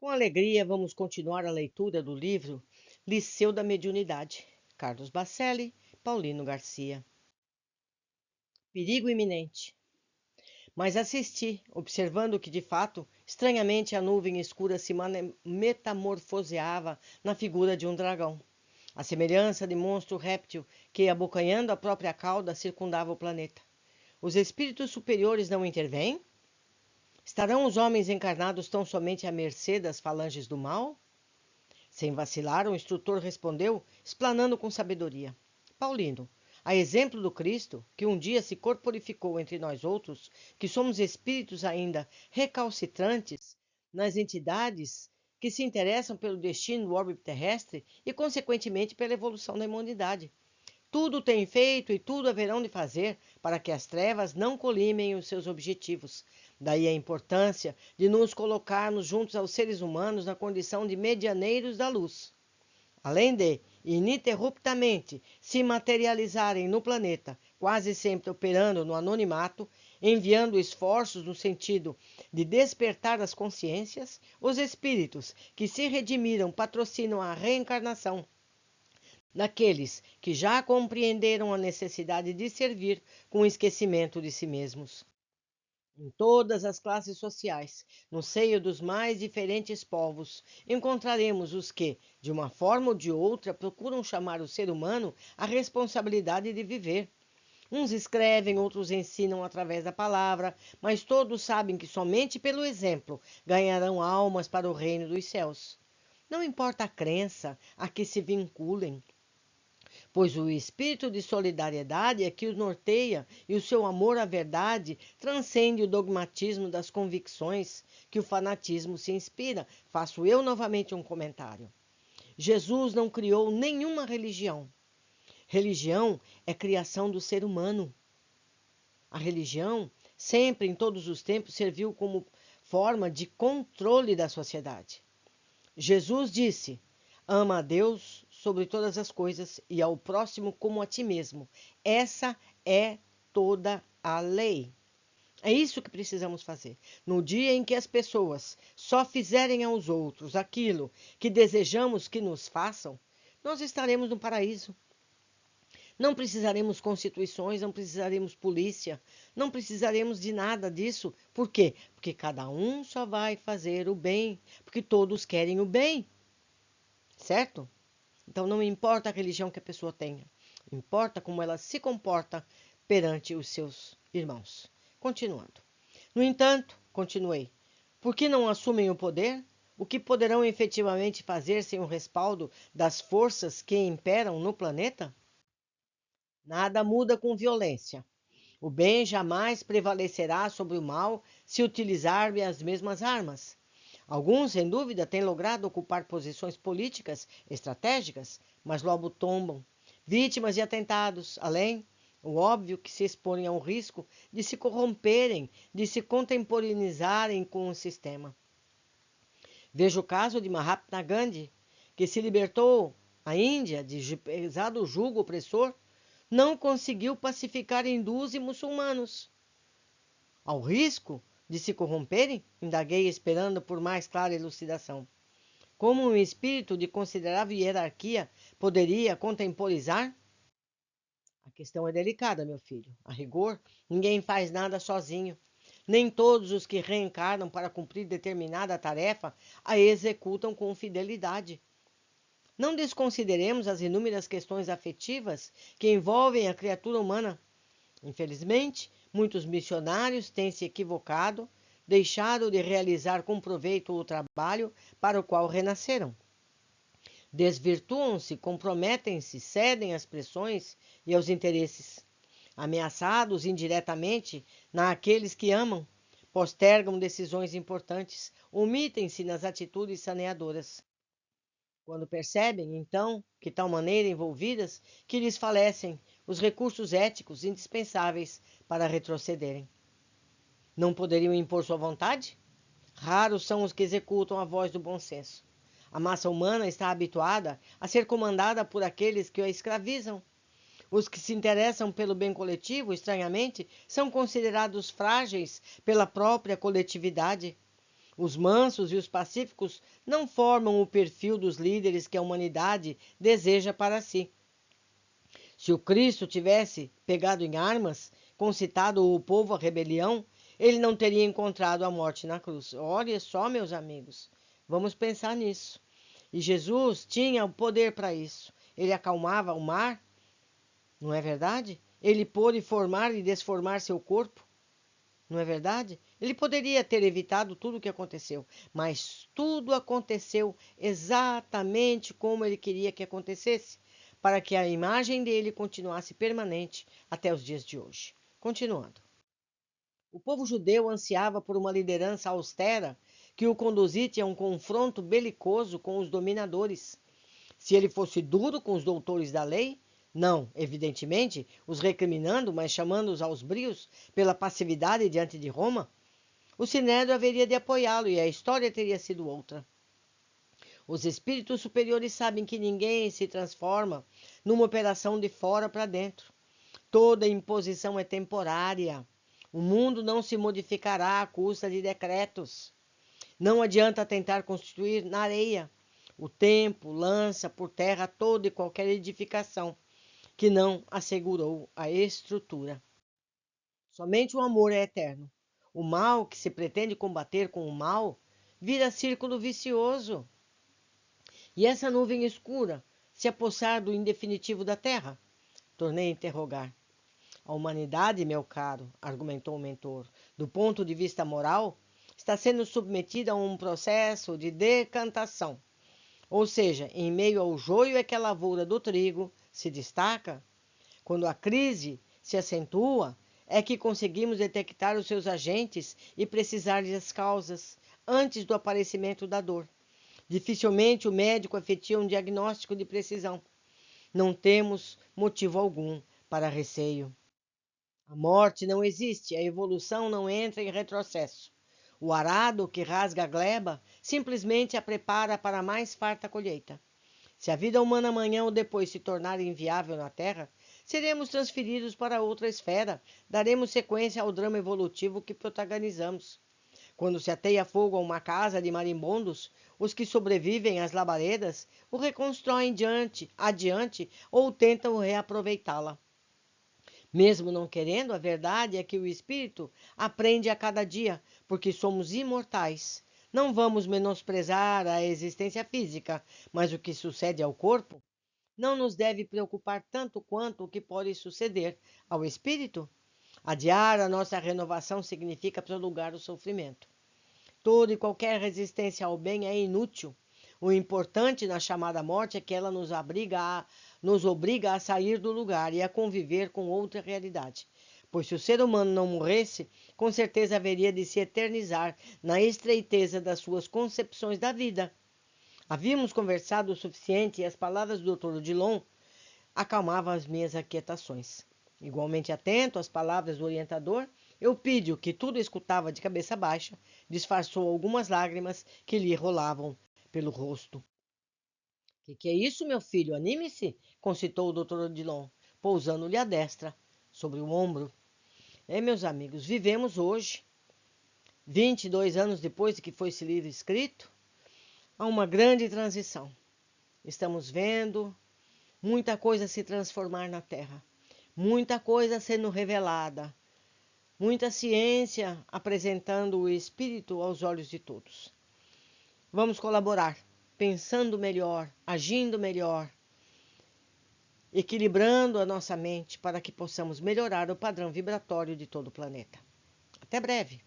Com alegria, vamos continuar a leitura do livro Liceu da Mediunidade, Carlos Bacelli, Paulino Garcia. Perigo iminente. Mas assisti, observando que, de fato, estranhamente a nuvem escura se metamorfoseava na figura de um dragão. A semelhança de monstro réptil que, abocanhando a própria cauda, circundava o planeta. Os espíritos superiores não intervêm? Estarão os homens encarnados tão somente à mercê das falanges do mal? Sem vacilar, o instrutor respondeu, explanando com sabedoria. Paulino, a exemplo do Cristo, que um dia se corporificou entre nós outros, que somos espíritos ainda recalcitrantes nas entidades que se interessam pelo destino do orbe terrestre e, consequentemente, pela evolução da humanidade. Tudo tem feito e tudo haverão de fazer para que as trevas não colimem os seus objetivos. Daí a importância de nos colocarmos juntos aos seres humanos na condição de medianeiros da luz. Além de, ininterruptamente, se materializarem no planeta, quase sempre operando no anonimato, enviando esforços no sentido de despertar as consciências, os espíritos que se redimiram patrocinam a reencarnação daqueles que já compreenderam a necessidade de servir com o esquecimento de si mesmos. Em todas as classes sociais, no seio dos mais diferentes povos, encontraremos os que, de uma forma ou de outra, procuram chamar o ser humano à responsabilidade de viver. Uns escrevem, outros ensinam através da palavra, mas todos sabem que somente pelo exemplo ganharão almas para o reino dos céus. Não importa a crença a que se vinculem, pois o espírito de solidariedade é que os norteia e o seu amor à verdade transcende o dogmatismo das convicções que o fanatismo se inspira. Faço eu novamente um comentário. Jesus não criou nenhuma religião. Religião é criação do ser humano. A religião, sempre em todos os tempos, serviu como forma de controle da sociedade. Jesus disse: ama a Deus sobre todas as coisas e ao próximo como a ti mesmo. Essa é toda a lei. É isso que precisamos fazer. No dia em que as pessoas só fizerem aos outros aquilo que desejamos que nos façam, nós estaremos no paraíso. Não precisaremos constituições, não precisaremos polícia, não precisaremos de nada disso. Por quê? Porque cada um só vai fazer o bem, porque todos querem o bem. Certo? Então não importa a religião que a pessoa tenha, importa como ela se comporta perante os seus irmãos. Continuando. No entanto, continuei, por que não assumem o poder? O que poderão efetivamente fazer sem o respaldo das forças que imperam no planeta? Nada muda com violência. O bem jamais prevalecerá sobre o mal se utilizarem as mesmas armas. Alguns, sem dúvida, têm logrado ocupar posições políticas estratégicas, mas logo tombam, vítimas de atentados, além, o óbvio, que se exporem ao risco de se corromperem, de se contemporaneizarem com o sistema. Veja o caso de Mahatma Gandhi, que se libertou a Índia de pesado jugo opressor, não conseguiu pacificar hindus e muçulmanos. Ao risco de se corromperem, indaguei esperando por mais clara elucidação. Como um espírito de considerável hierarquia poderia contemporizar? A questão é delicada, meu filho. A rigor, ninguém faz nada sozinho. Nem todos os que reencarnam para cumprir determinada tarefa a executam com fidelidade. Não desconsideremos as inúmeras questões afetivas que envolvem a criatura humana. Infelizmente, muitos missionários têm se equivocado, deixado de realizar com proveito o trabalho para o qual renasceram. Desvirtuam-se, comprometem-se, cedem às pressões e aos interesses. Ameaçados indiretamente naqueles que amam, postergam decisões importantes, omitem-se nas atitudes saneadoras. Quando percebem, então, que tal maneira envolvidas, que lhes falecem os recursos éticos indispensáveis para retrocederem. Não poderiam impor sua vontade? Raros são os que executam a voz do bom senso. A massa humana está habituada a ser comandada por aqueles que a escravizam. Os que se interessam pelo bem coletivo, estranhamente, são considerados frágeis pela própria coletividade. Os mansos e os pacíficos não formam o perfil dos líderes que a humanidade deseja para si. Se o Cristo tivesse pegado em armas, concitado o povo à rebelião, ele não teria encontrado a morte na cruz. Olha só, meus amigos, vamos pensar nisso. E Jesus tinha o poder para isso. Ele acalmava o mar, não é verdade? Ele pôde formar e desformar seu corpo, não é verdade? Ele poderia ter evitado tudo o que aconteceu, mas tudo aconteceu exatamente como ele queria que acontecesse, para que a imagem dele continuasse permanente até os dias de hoje. Continuando. O povo judeu ansiava por uma liderança austera que o conduzisse a um confronto belicoso com os dominadores. Se ele fosse duro com os doutores da lei, não, evidentemente, os recriminando, mas chamando-os aos brios pela passividade diante de Roma, o Sinédrio haveria de apoiá-lo e a história teria sido outra. Os espíritos superiores sabem que ninguém se transforma numa operação de fora para dentro. Toda imposição é temporária. O mundo não se modificará à custa de decretos. Não adianta tentar constituir na areia. O tempo lança por terra toda e qualquer edificação que não assegurou a estrutura. Somente o amor é eterno. O mal que se pretende combater com o mal vira círculo vicioso. E essa nuvem escura se apossar do indefinitivo da terra? Tornei a interrogar. A humanidade, meu caro, argumentou o mentor, do ponto de vista moral, está sendo submetida a um processo de decantação. Ou seja, em meio ao joio é que a lavoura do trigo se destaca. Quando a crise se acentua, é que conseguimos detectar os seus agentes e precisar das causas antes do aparecimento da dor. Dificilmente o médico efetua um diagnóstico de precisão. Não temos motivo algum para receio. A morte não existe, a evolução não entra em retrocesso. O arado que rasga a gleba simplesmente a prepara para a mais farta colheita. Se a vida humana amanhã ou depois se tornar inviável na Terra, seremos transferidos para outra esfera, daremos sequência ao drama evolutivo que protagonizamos. Quando se ateia fogo a uma casa de marimbondos, os que sobrevivem às labaredas o reconstroem adiante ou tentam reaproveitá-la. Mesmo não querendo, a verdade é que o espírito aprende a cada dia, porque somos imortais. Não vamos menosprezar a existência física, mas o que sucede ao corpo não nos deve preocupar tanto quanto o que pode suceder ao espírito. Adiar a nossa renovação significa prolongar o sofrimento. Toda e qualquer resistência ao bem é inútil. O importante na chamada morte é que ela nos obriga a sair do lugar e a conviver com outra realidade. Pois se o ser humano não morresse, com certeza haveria de se eternizar na estreiteza das suas concepções da vida. Havíamos conversado o suficiente e as palavras do Dr. Odilon acalmavam as minhas aquietações. Igualmente atento às palavras do orientador, Eupídio, que tudo escutava de cabeça baixa, disfarçou algumas lágrimas que lhe rolavam pelo rosto. Que é isso, meu filho? Anime-se, concitou o Dr. Odilon, pousando-lhe a destra sobre o ombro. Meus amigos, vivemos hoje, 22 anos depois de que foi esse livro escrito, há uma grande transição. Estamos vendo muita coisa se transformar na Terra, muita coisa sendo revelada, muita ciência apresentando o Espírito aos olhos de todos. Vamos colaborar, pensando melhor, agindo melhor, equilibrando a nossa mente para que possamos melhorar o padrão vibratório de todo o planeta. Até breve!